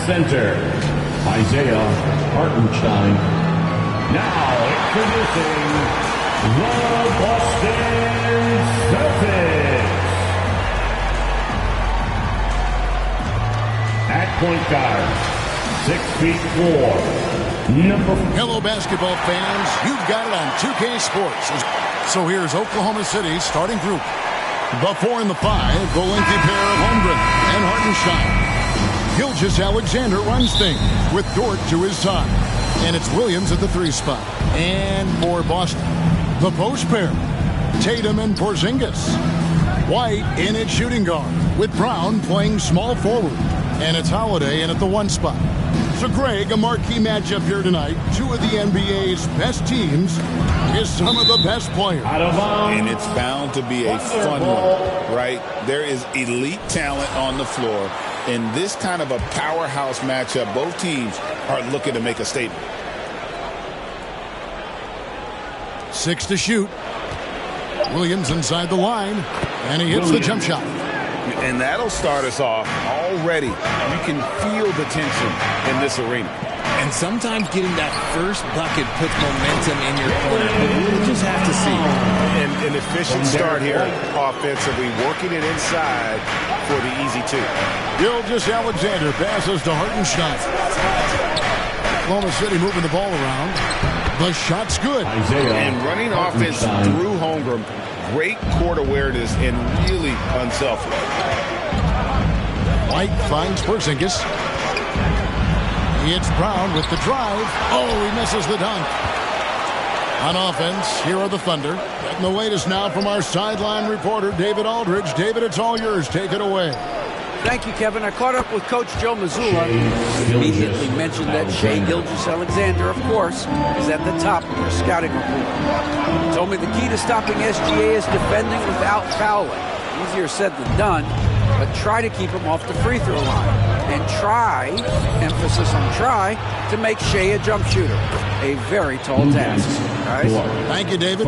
center, Isaiah Hartenstein. Now introducing the Boston Celtics. At point guard, 6'4", number. Hello, basketball fans. You've got it on 2K Sports. So here's Oklahoma City's starting group. The 4 and the 5, the lengthy pair of Holmgren and Hartenstein. Gilgeous-Alexander runs things with Dort to his side. And it's Williams at the 3 spot. And for Boston, the post pair, Tatum and Porzingis. White in at shooting guard with Brown playing small forward. And it's Holiday in at the 1 spot. So, Greg, a marquee matchup here tonight. 2 of the NBA's best teams is some of the best players. And it's bound to be a fun one, right? There is elite talent on the floor. In this kind of a powerhouse matchup, both teams are looking to make a statement. 6 to shoot. Williams inside the line, and he hits the jump shot. And that'll start us off already. You can feel the tension in this arena. And sometimes getting that first bucket puts momentum in your corner. But we'll just have to see. And an efficient start here offensively, working it inside for the easy 2. Gilgeous-Alexander passes to Hartenstein. Oklahoma City moving the ball around. The shot's good. And running offense through Holmgren. Great court awareness and really unselfish. White finds Porzingis. It's Brown with the drive. Oh, he misses the dunk. On offense, here are the Thunder. And the latest now from our sideline reporter, David Aldridge. David, it's all yours. Take it away. Thank you, Kevin. I caught up with Coach Joe Mazzulla. He immediately mentioned that Shai Gilgeous-Alexander, of course, is at the top of the scouting report. He told me the key to stopping SGA is defending without fouling. Easier said than done, but try to keep him off the free throw line. And try, emphasis on try, to make Shai a jump shooter. A very tall task, guys. Thank you, David.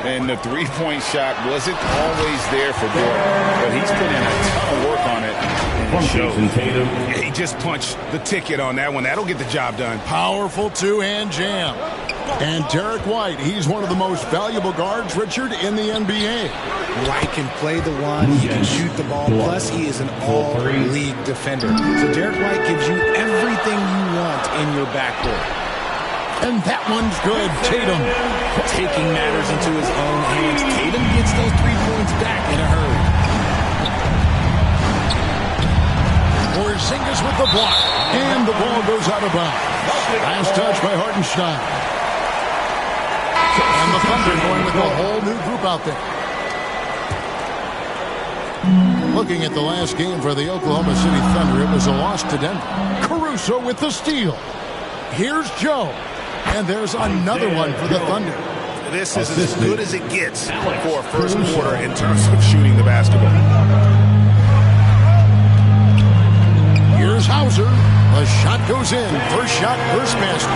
And the three-point shot wasn't always there for Dort, but he's put in a ton of work on it. And it shows. He just punched the ticket on that one. That'll get the job done. Powerful two-hand jam. And Derek White, he's one of the most valuable guards, Richard, in the NBA. White can play the one, he can shoot the ball, plus he is an all-league defender. So Derek White gives you everything you want in your backcourt. And that one's good. Tatum taking matters into his own hands. Tatum gets those 3 points back in a hurry. Porzingis with the block. And the ball goes out of bounds. Last touch by Hartenstein. And the Thunder going with a whole new group out there. Looking at the last game for the Oklahoma City Thunder, it was a loss to Denver. Caruso with the steal. Here's Joe. And there's another one for the Thunder. This is as good as it gets for a first quarter in terms of shooting the basketball. Here's Hauser. The shot goes in. First shot, first basket.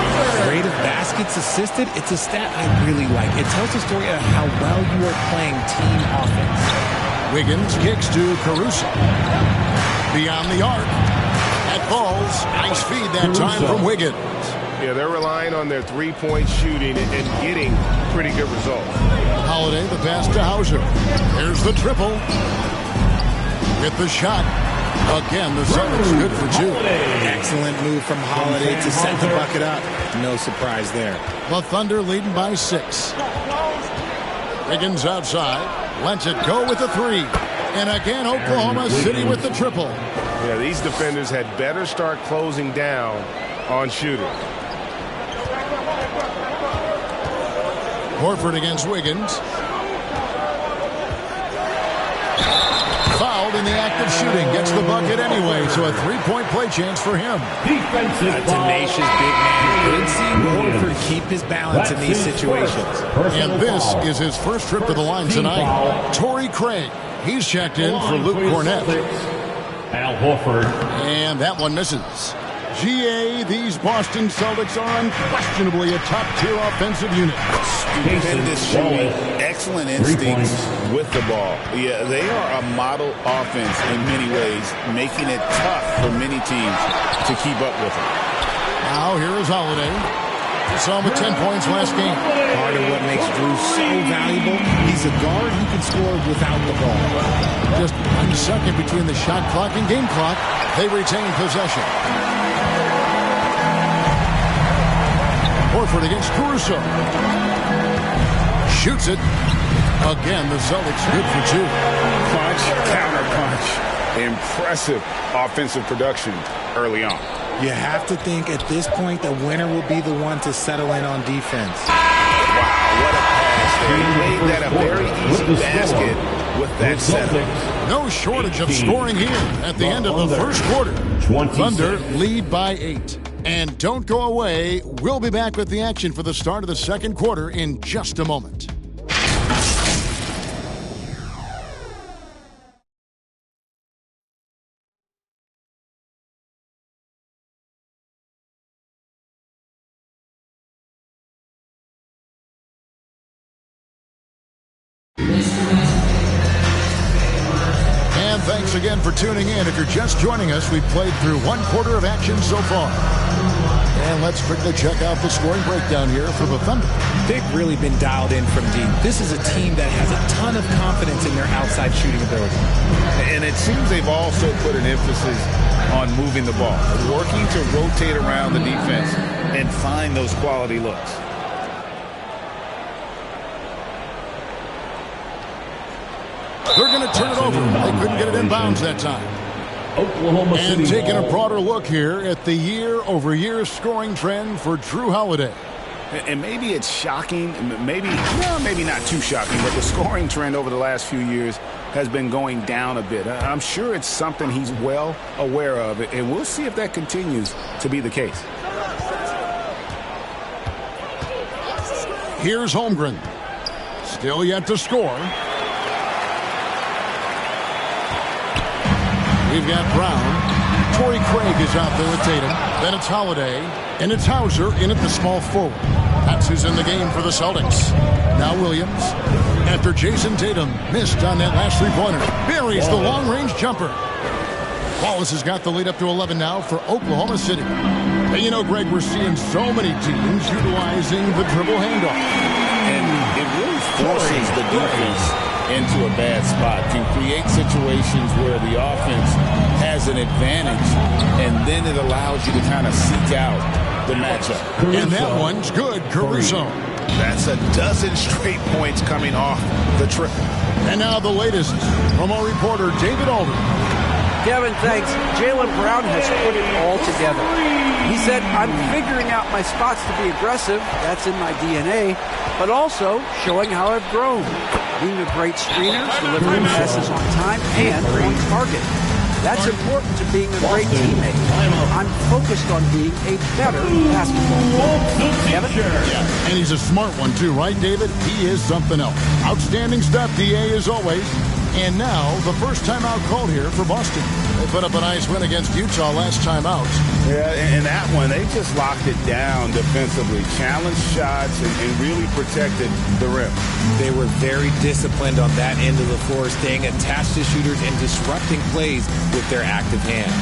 Rate of baskets assisted, it's a stat I really like. It tells the story of how well you are playing team offense. Wiggins kicks to Caruso. Beyond the arc. That falls. Nice feed that time from Wiggins. Yeah, they're relying on their three-point shooting and getting pretty good results. Holiday, the pass to Hauser. There's the triple. With the shot. Again, the Celtics good for 2. Excellent move from Holiday to set the bucket up. No surprise there. The Thunder leading by 6. Wiggins outside. Lets it go with the 3. And again, Oklahoma City with the triple. Yeah, these defenders had better start closing down on shooters. Horford against Wiggins. Fouled in the act of shooting. Gets the bucket anyway, so a 3-point play chance for him. A tenacious big man. Good seeing Horford keep his balance in these situations. And this is his first trip to the line tonight. Torrey Craig. He's checked in for Luke Cornett. Al Horford. And that one misses. GA, these Boston Celtics are unquestionably a top-tier offensive unit. Stupendous shooting, excellent instincts with the ball. Yeah, they are a model offense in many ways, making it tough for many teams to keep up with them. Now here is Holiday. We saw him with 10 points last game. Part of what makes Drew so valuable, he's a guard who can score without the ball. Just 1 second between the shot clock and game clock. They retain possession. Horford against Caruso. Shoots it. Again, the Celtics good for 2. Punch, counter punch. Impressive offensive production early on. You have to think at this point the winner will be the one to settle in on defense. Wow, what a pass there. He made that a very easy basket with that setup. No shortage of scoring here at the end of the first quarter. Thunder lead by 8. And don't go away. We'll be back with the action for the start of the second quarter in just a moment. And thanks again for tuning in. If you're just joining us, we've played through 1 quarter of action so far. And let's quickly check out the scoring breakdown here for the Thunder. They've really been dialed in from deep. This is a team that has a ton of confidence in their outside shooting ability. And it seems they've also put an emphasis on moving the ball, working to rotate around the defense and find those quality looks. They're going to turn it over. They couldn't get it in bounds that time. Oklahoma City. And taking a broader look here at the year-over-year scoring trend for Drew Holiday. And maybe it's shocking, maybe not too shocking, but the scoring trend over the last few years has been going down a bit. I'm sure it's something he's well aware of, and we'll see if that continues to be the case. Here's Holmgren. Still yet to score. We've got Brown. Torrey Craig is out there with Tatum. Then it's Holiday. And it's Hauser in at the small forward. That's who's in the game for the Celtics. Now Williams. After Jason Tatum missed on that last three-pointer. Buries the long-range jumper. Wallace has got the lead up to 11 now for Oklahoma City. And you know, Greg, we're seeing so many teams utilizing the dribble handoff. And it really forces the defense into a bad spot, can create situations where the offense has an advantage, and then it allows you to kind of seek out the matchup. And that one's good, Caruso. That's a dozen straight points coming off the trip. And now the latest from our reporter, David Alden. Kevin, thanks. Jaylen Brown has put it all together. He said, I'm figuring out my spots to be aggressive. That's in my DNA. But also showing how I've grown. Being a great screener, delivering passes on time, and on target. That's important to being a great teammate. I'm focused on being a better basketball player. Kevin? Yeah, and he's a smart one too, right, David? He is something else. Outstanding stuff, DA, as always. And now, the first timeout called here for Boston. They put up a nice win against Utah last time out. Yeah, and that one, they just locked it down defensively. Challenged shots and really protected the rim. They were very disciplined on that end of the floor, staying attached to shooters and disrupting plays with their active hands.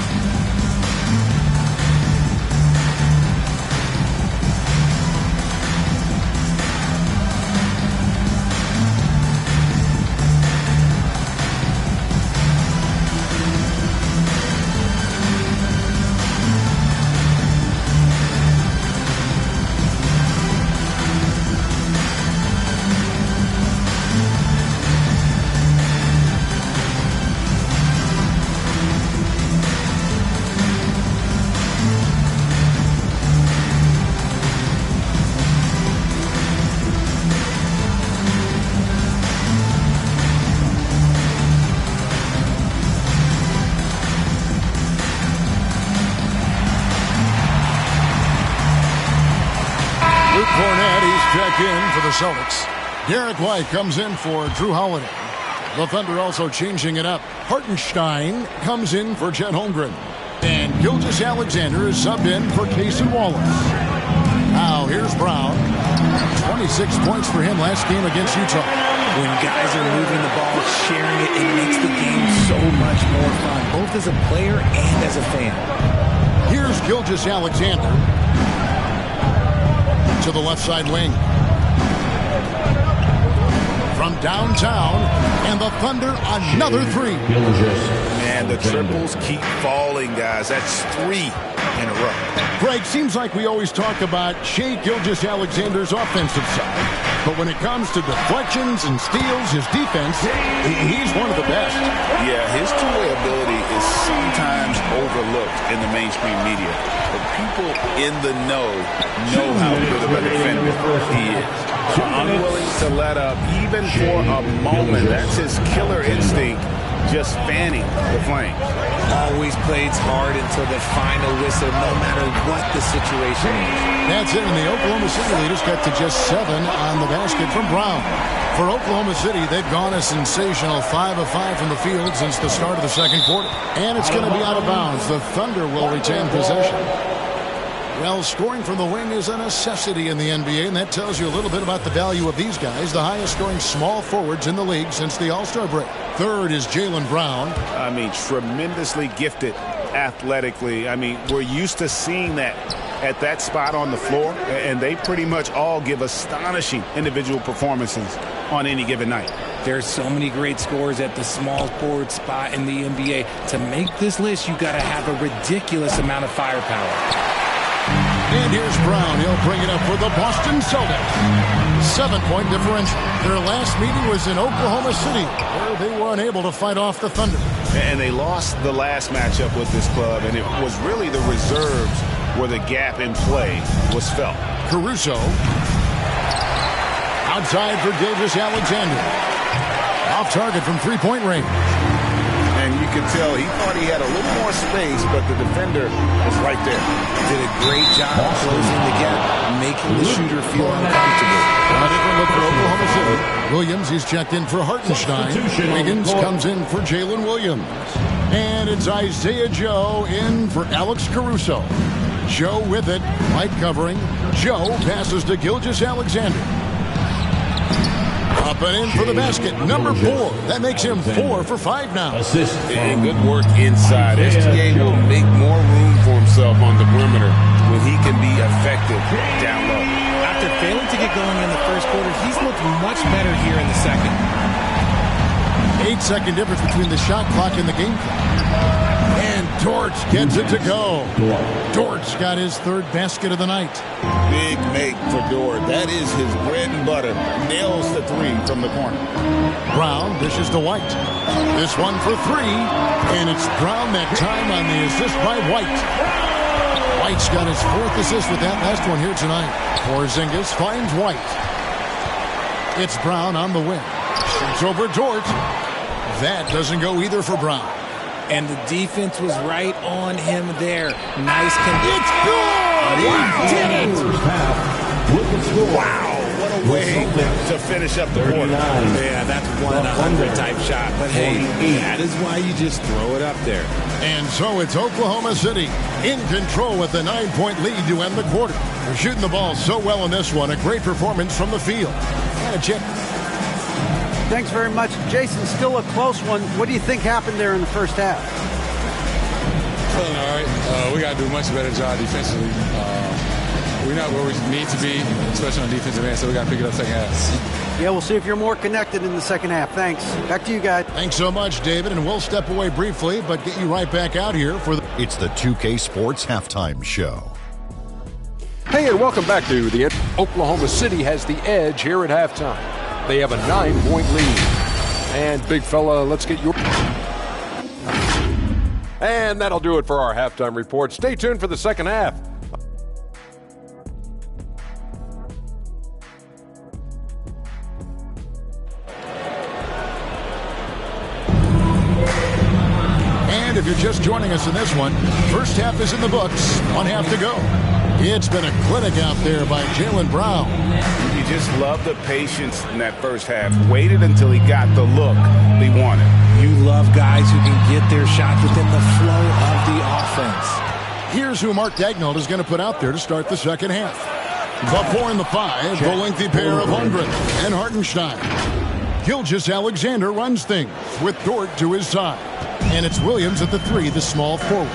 In for the Celtics. Derek White comes in for Drew Holiday. The Thunder also changing it up. Hartenstein comes in for Chet Holmgren. And Gilgeous-Alexander is subbed in for Cason Wallace. Now here's Brown. 26 points for him last game against Utah. When guys are moving the ball, sharing it, it makes the game so much more fun, both as a player and as a fan. Here's Gilgeous-Alexander to the left side wing. From downtown, and the Thunder another three. Man, the triples keep falling, guys. That's 3 in a row. Greg, seems like we always talk about Shai Gilgeous-Alexander's offensive side. But when it comes to deflections and steals, his defense, he's one of the best. Yeah, his two-way ability is sometimes overlooked in the mainstream media. But people in the know how good of a defender he is. Unwilling to let up even for a moment. That's his killer instinct, just fanning the flames. Always plays hard until the final whistle, no matter what the situation is. That's it, and the Oklahoma City leaders got to just 7 on the basket from Brown. For Oklahoma City, they've gone a sensational 5 of 5 from the field since the start of the second quarter. And it's going to be out of bounds. The Thunder will retain possession. Well, scoring from the wing is a necessity in the NBA, and that tells you a little bit about the value of these guys, the highest-scoring small forwards in the league since the All-Star break. Third is Jaylen Brown. I mean, tremendously gifted athletically. I mean, we're used to seeing that at that spot on the floor, and they pretty much all give astonishing individual performances on any given night. There's so many great scorers at the small forward spot in the NBA. To make this list, you got to have a ridiculous amount of firepower. And here's Brown. He'll bring it up for the Boston Celtics. 7-point differential. Their last meeting was in Oklahoma City, where they were unable to fight off the Thunder. And they lost the last matchup with this club, and it was really the reserves where the gap in play was felt. Caruso. Outside for Gilgeous-Alexander. Off target from three-point range. And you can tell he thought he had a little more space, but the defender was right there. Did a great job closing the gap, making the shooter feel uncomfortable. A different look for Oklahoma City. Williams, he's checked in for Hartenstein. Wiggins comes in for Jalen Williams. And it's Isaiah Joe in for Alex Caruso. Joe with it, light covering. Joe passes to Gilgeous-Alexander. Up and in for the basket, number 4. That makes him 4 for 5 now. And good work inside. SGA will make more room for himself on the perimeter when he can be effective down low. After failing to get going in the first quarter, he's looked much better here in the second. 8-second difference between the shot clock and the game clock. And Dortch gets it to go. Dortch got his 3rd basket of the night. Big make for Dort. That is his bread and butter. Nails the 3 from the corner. Brown dishes to White. This one for 3. And it's Brown that time on the assist by White. White's got his 4th assist with that last one here tonight. Porzingis finds White. It's Brown on the wing. Shoots over Dort. That doesn't go either for Brown. And the defense was right on him there. Nice It's good! He did it! Wow, what a way to finish up the quarter. Yeah, that's 1 in 100 type shot. But hey, that is why you just throw it up there. And so it's Oklahoma City in control with a 9-point lead to end the quarter. They're shooting the ball so well in this one. A great performance from the field. And a chip. Thanks very much. Jason, still a close one. What do you think happened there in the first half? Feeling all right. We got to do a much better job defensively. We're not where we need to be, especially on defensive end, so we got to pick it up second half. Yeah, we'll see if you're more connected in the second half. Thanks. Back to you, guys. Thanks so much, David, and we'll step away briefly, but get you right back out here for the... It's the 2K Sports Halftime Show. Hey, and welcome back to the end. Oklahoma City has the edge here at halftime. They have a 9-point lead. And big fella, let's get your... And that'll do it for our halftime report. Stay tuned for the second half. And if you're just joining us in this one, first half is in the books. 1 half to go. It's been a clinic out there by Jaylen Brown. You just love the patience in that first half. Waited until he got the look he wanted. You love guys who can get their shot within the flow of the offense. Here's who Mark Daigneault is going to put out there to start the second half. The 4 and the 5, the lengthy pair of Holmgren and Hartenstein. Gilgeous-Alexander runs things with Dort to his side. And it's Williams at the 3, the small forward.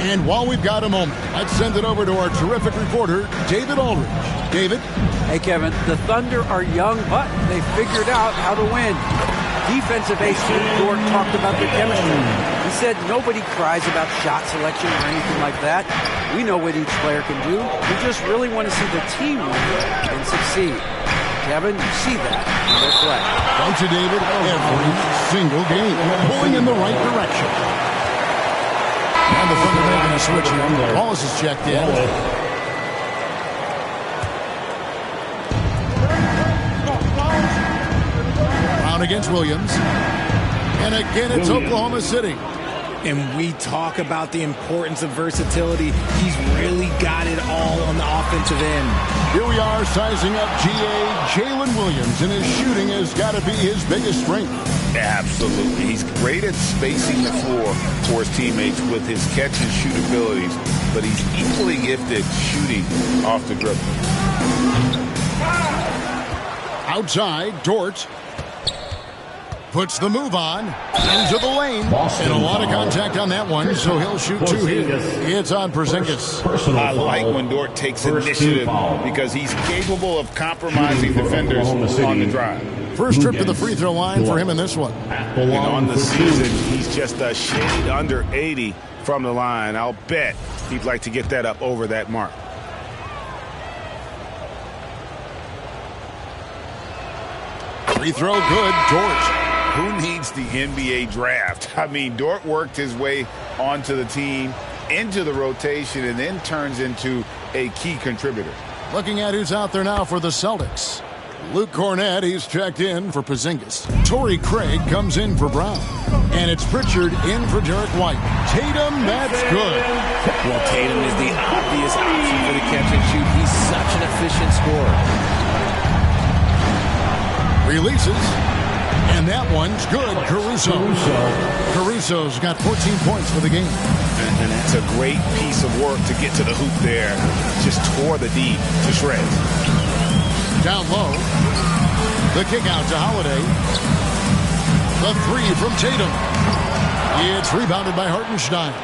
And while we've got a moment, let's send it over to our terrific reporter, David Aldridge. David? Hey, Kevin. The Thunder are young, but they figured out how to win. Defensive ace Dort talked about their chemistry. He said nobody cries about shot selection or anything like that. We know what each player can do. We just really want to see the team win and succeed. Kevin, you see that in their play. Don't you, David? Every single game, pulling in the right direction. And the Thunder making a switch here. Wallace is checked in. Brown against Williams. And again, it's Oklahoma City. And we talk about the importance of versatility. He's really got it all on the offensive end. Here we are sizing up Jalen Williams, and his shooting has got to be his biggest strength. Absolutely. He's great at spacing the floor for his teammates with his catch and shoot abilities, but he's equally gifted shooting off the dribble. Outside, Dort puts the move on into the lane. And a lot of contact on that one, so he'll shoot 2 here. It's on Porzingis. I like when Dort takes initiative because he's capable of compromising defenders on the drive. First trip to the free throw line for him in this one. And on the season, he's just a shade under 80 from the line. I'll bet he'd like to get that up over that mark. Free throw good, Dort. Who needs the NBA draft? I mean, Dort worked his way onto the team, into the rotation, and then turns into a key contributor. Looking at who's out there now for the Celtics. Luke Cornett, he's checked in for Porzingis. Torrey Craig comes in for Brown. And it's Pritchard in for Derek White. Tatum, that's good. Well, Tatum is the obvious option for the catch and shoot. He's such an efficient scorer. Releases. And that one's good, Caruso's got 14 points for the game. And that's a great piece of work to get to the hoop there. Just tore the D to shreds. Down low. The kick out to Holiday. The 3 from Tatum. It's rebounded by Hartenstein.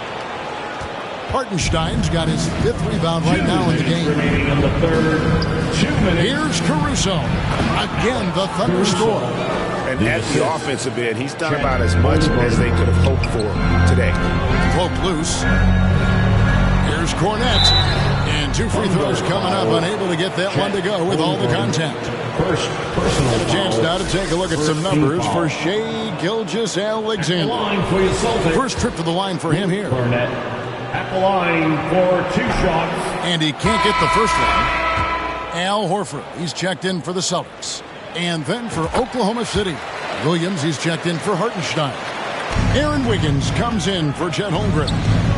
Hartenstein's got his 5th rebound right now in the game. Here's Caruso. Again, the Thunder score. And at the offensive end, he's done about as much as they could have hoped for today. Broke loose. Here's Cornett. And 2 free throws coming up. Unable to get that one to go with all the contact. Get a chance now to take a look at some numbers for Shai Gilgeous-Alexander. First trip to the line for him here. At the line for 2 shots. And he can't get the first one. Al Horford, he's checked in for the Celtics. And then for Oklahoma City, Williams, he's checked in for Hartenstein. Aaron Wiggins comes in for Chet Holmgren.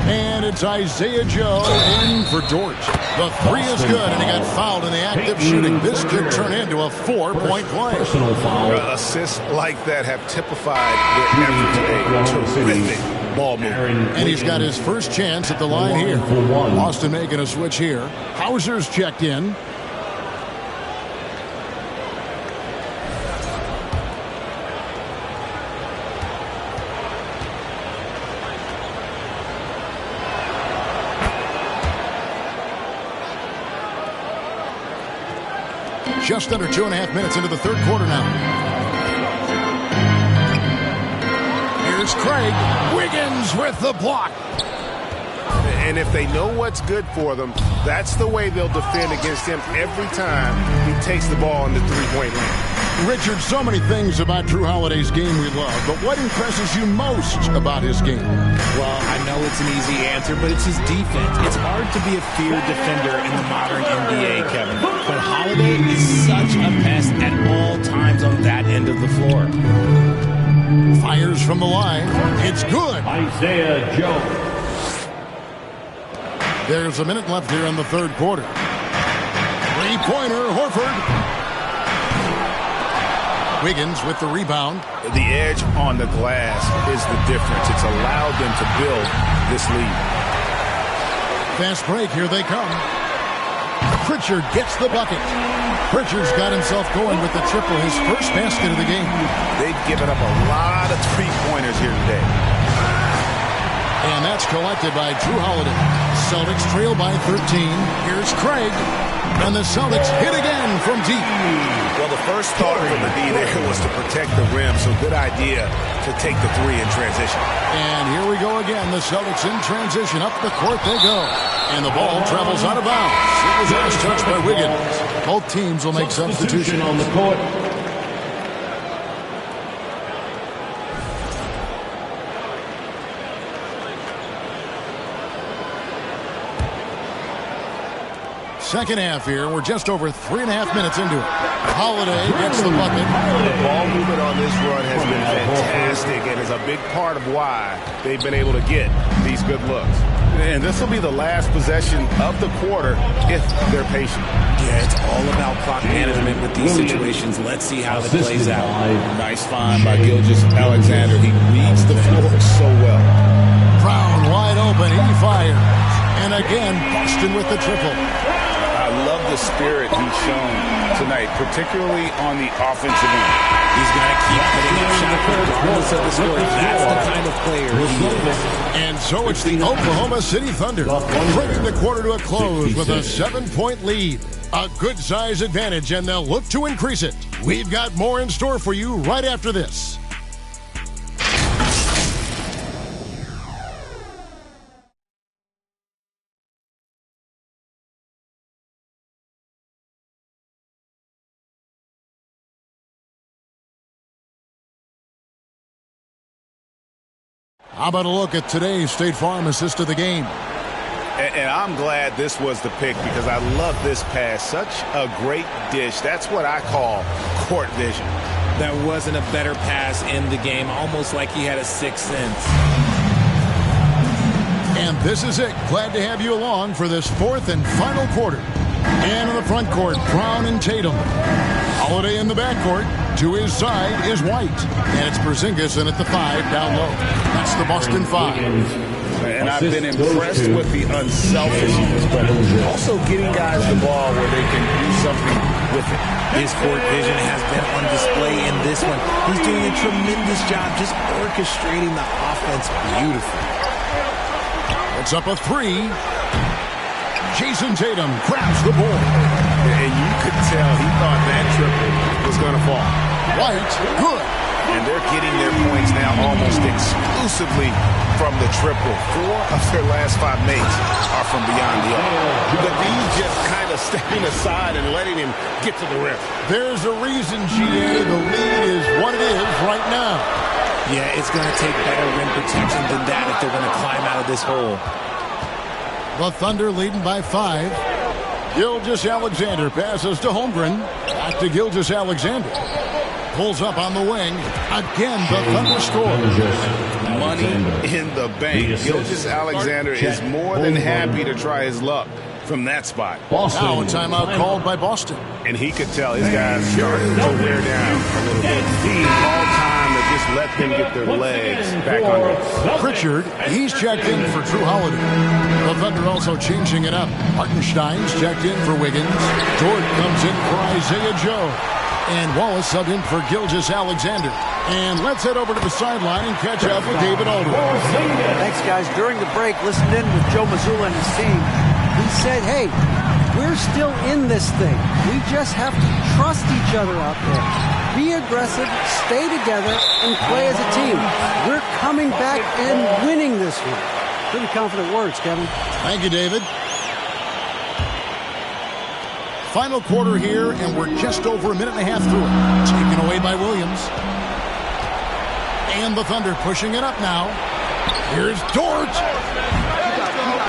And it's Isaiah Joe in for Dort. The 3 is good, and he got fouled in the act of shooting. This could turn into a 4-point play. Assists like that have typified their effort today. Terrific ball movement. And he's got his first chance at the line here. Austin making a switch here. Hauser's checked in. Just under 2.5 minutes into the third quarter now. Here's Craig. Wiggins with the block. And if they know what's good for them, that's the way they'll defend against him every time he takes the ball in the three-point line. Richard, so many things about Drew Holiday's game we love, but what impresses you most about his game? Well, I know it's an easy answer, but it's his defense. It's hard to be a feared defender in the modern NBA, Kevin. But Holiday is such a pest at all times on that end of the floor. Fires from the line. It's good. Isaiah Joe. There's a minute left here in the third quarter. Three-pointer, Horford. Wiggins with the rebound. The edge on the glass is the difference. It's allowed them to build this lead. Fast break. Here they come. Pritchard gets the bucket. Pritchard's got himself going with the triple, his first basket of the game. They've given up a lot of three-pointers here today. And that's collected by Drew Holiday. Celtics trail by 13. Here's Craig. And the Celtics hit again from deep. Well, the first thought from the D there was to protect the rim, so good idea to take the three in transition. And here we go again. The Celtics in transition. Up the court they go. And the ball travels out of bounds. It was last touched by Wiggins. Both teams will make substitution on the court. Second half here. We're just over 3.5 minutes into it. Holiday gets the bucket. The ball movement on this run has been fantastic and is a big part of why they've been able to get these good looks. And this will be the last possession of the quarter if they're patient. Yeah, it's all about clock management with these situations. Let's see how it plays out. Nice find by Gilgeous-Alexander. He reads the floor so well. Brown wide open. He fires. And again, Boston with the triple. I love the spirit he's shown tonight, particularly on the offensive end. He's going to keep putting up shots regardless of the score. That's the kind of player he is. And so it's the Oklahoma City Thunder bringing the quarter to a close with a 7-point lead. A good size advantage, and they'll look to increase it. We've got more in store for you right after this. How about a look at today's State Farm assist of the game? And I'm glad this was the pick because I love this pass. Such a great dish. That's what I call court vision. There wasn't a better pass in the game, almost like he had a sixth sense. And this is it. Glad to have you along for this fourth and final quarter. And in the front court, Brown and Tatum. Holiday in the backcourt. To his side is White. And it's Porzingis in at the 5 down low. That's the Boston 5. And I've been impressed with the unselfishness, but also getting guys the ball where they can do something with it. His court vision has been on display in this one. He's doing a tremendous job just orchestrating the offense beautifully. It's up a 3. Jason Tatum grabs the ball. And you could tell he thought that triple was going to fall. White, good. And they're getting their points now almost exclusively from the triple. 4 of their last 5 makes are from beyond the arc. But these just kind of stepping aside and letting him get to the rim. There's a reason, GA. The lead is what it is right now. Yeah, it's going to take better rim protection than that if they're going to climb out of this hole. The Thunder leading by 5. Gilgeous-Alexander passes to Holmgren. Back to Gilgeous-Alexander. Pulls up on the wing. Again, the Thunder scores. Money in the bank. Gilgeous-Alexander is more than happy to try his luck from that spot. Now a timeout called by Boston. And he could tell his guys starting to wear down a little bit. All time to just let them get their legs back under. Pritchard, he's checked in for Drew Holiday. The Thunder also changing it up. Hartenstein's checked in for Wiggins. Dort comes in for Isaiah Joe. And Wallace subbed in for Gilgeous-Alexander. And let's head over to the sideline and catch up with David Aldridge. Thanks, guys. During the break, listened in with Joe Mazzulla and his team. He said, hey, we're still in this thing. We just have to trust each other out there. Be aggressive, stay together, and play as a team. We're coming back and winning this one. Pretty confident words, Kevin. Thank you, David. Final quarter here, and we're just over 1.5 minutes through it. Taken away by Williams. And the Thunder pushing it up now. Here's Dort.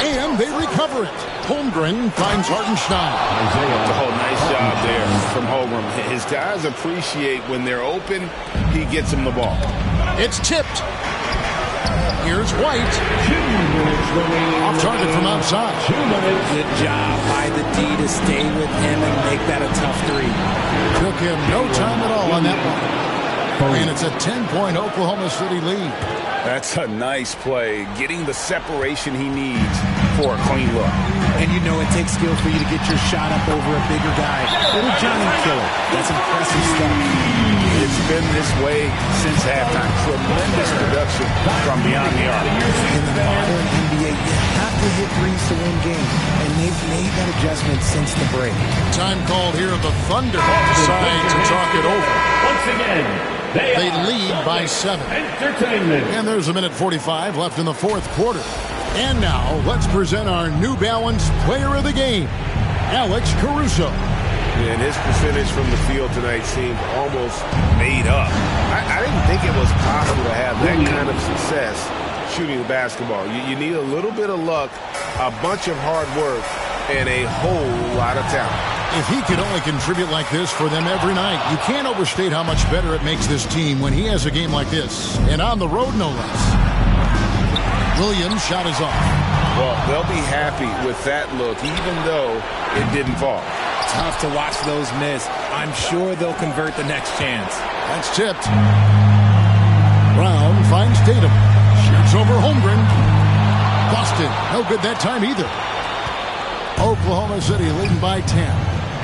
And they recover it. Holmgren finds Hartenstein. Oh, nice job there from Holmgren. His guys appreciate when they're open, he gets them the ball. It's tipped. Here's White. Off target from outside. Good job by the D to stay with him and make that a tough 3. Took him no time at all on that one. And it's a 10-point Oklahoma City lead. That's a nice play, getting the separation he needs for a clean look. And you know it takes skill for you to get your shot up over a bigger guy. Little Johnny killer. That's impressive stuff. It's been this way since halftime. Tremendous production from beyond the arc. In the modern NBA, you have to hit threes to win games, and they've made that adjustment since the break. Time called here. The Thunder decide to talk it over. Once again, they lead by 7. And there's a minute 45 left in the fourth quarter. And now, let's present our New Balance Player of the Game, Alex Caruso. And his percentage from the field tonight seemed almost made up. I didn't think it was possible to have that kind of success shooting the basketball. You need a little bit of luck, a bunch of hard work, and a whole lot of talent. If he could only contribute like this for them every night, you can't overstate how much better it makes this team when he has a game like this. And on the road, no less. Williams' shot is off. Well, they'll be happy with that look, even though it didn't fall. Tough to watch those miss. I'm sure they'll convert the next chance. That's tipped. Brown finds Tatum. Shoots over Holmgren. Busted. No good that time either. Oklahoma City leading by 10.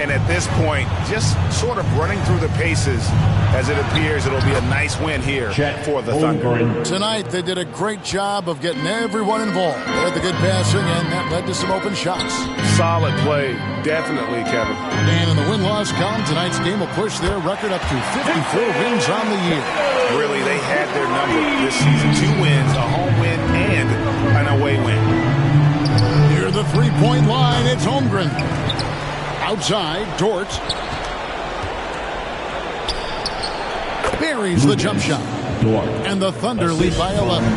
And at this point, just sort of running through the paces, as it appears it'll be a nice win here for the Thunder. Tonight, they did a great job of getting everyone involved. They had the good passing, and that led to some open shots. Solid play, definitely, Kevin. And in the win-loss column, tonight's game will push their record up to 54 wins on the year. Really, they had their number this season. 2 wins, a home win, and an away win. Near the three-point line, it's Holmgren. Outside, Dort buries the jump shot. And the Thunder lead by 11.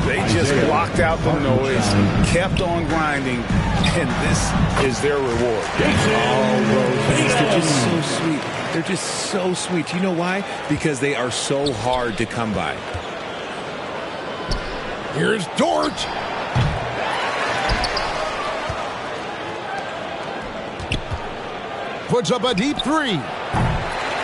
They just blocked out the noise, kept on grinding, and this is their reward. Oh, bro, they're just so sweet. They're just so sweet. You know why? Because they are so hard to come by. Here's Dort. Puts up a deep 3.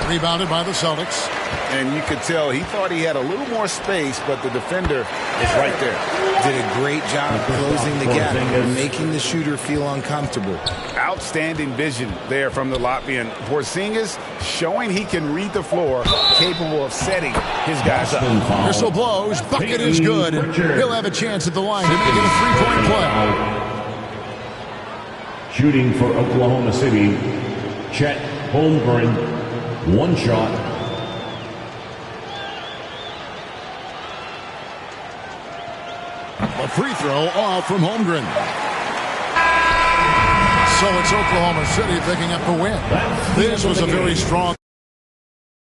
Rebounded by the Celtics. And you could tell he thought he had a little more space, but the defender is right there. Did a great job closing the gap and making the shooter feel uncomfortable. Outstanding vision there from the Latvian. Porzingis showing he can read the floor, capable of setting his guys up. Whistle blows. Bucket is good. He'll have a chance at the line to make it a three-point play. Shooting for Oklahoma City, Chet Holmgren, 1 shot. A free throw off from Holmgren. So it's Oklahoma City picking up the win. This was a very strong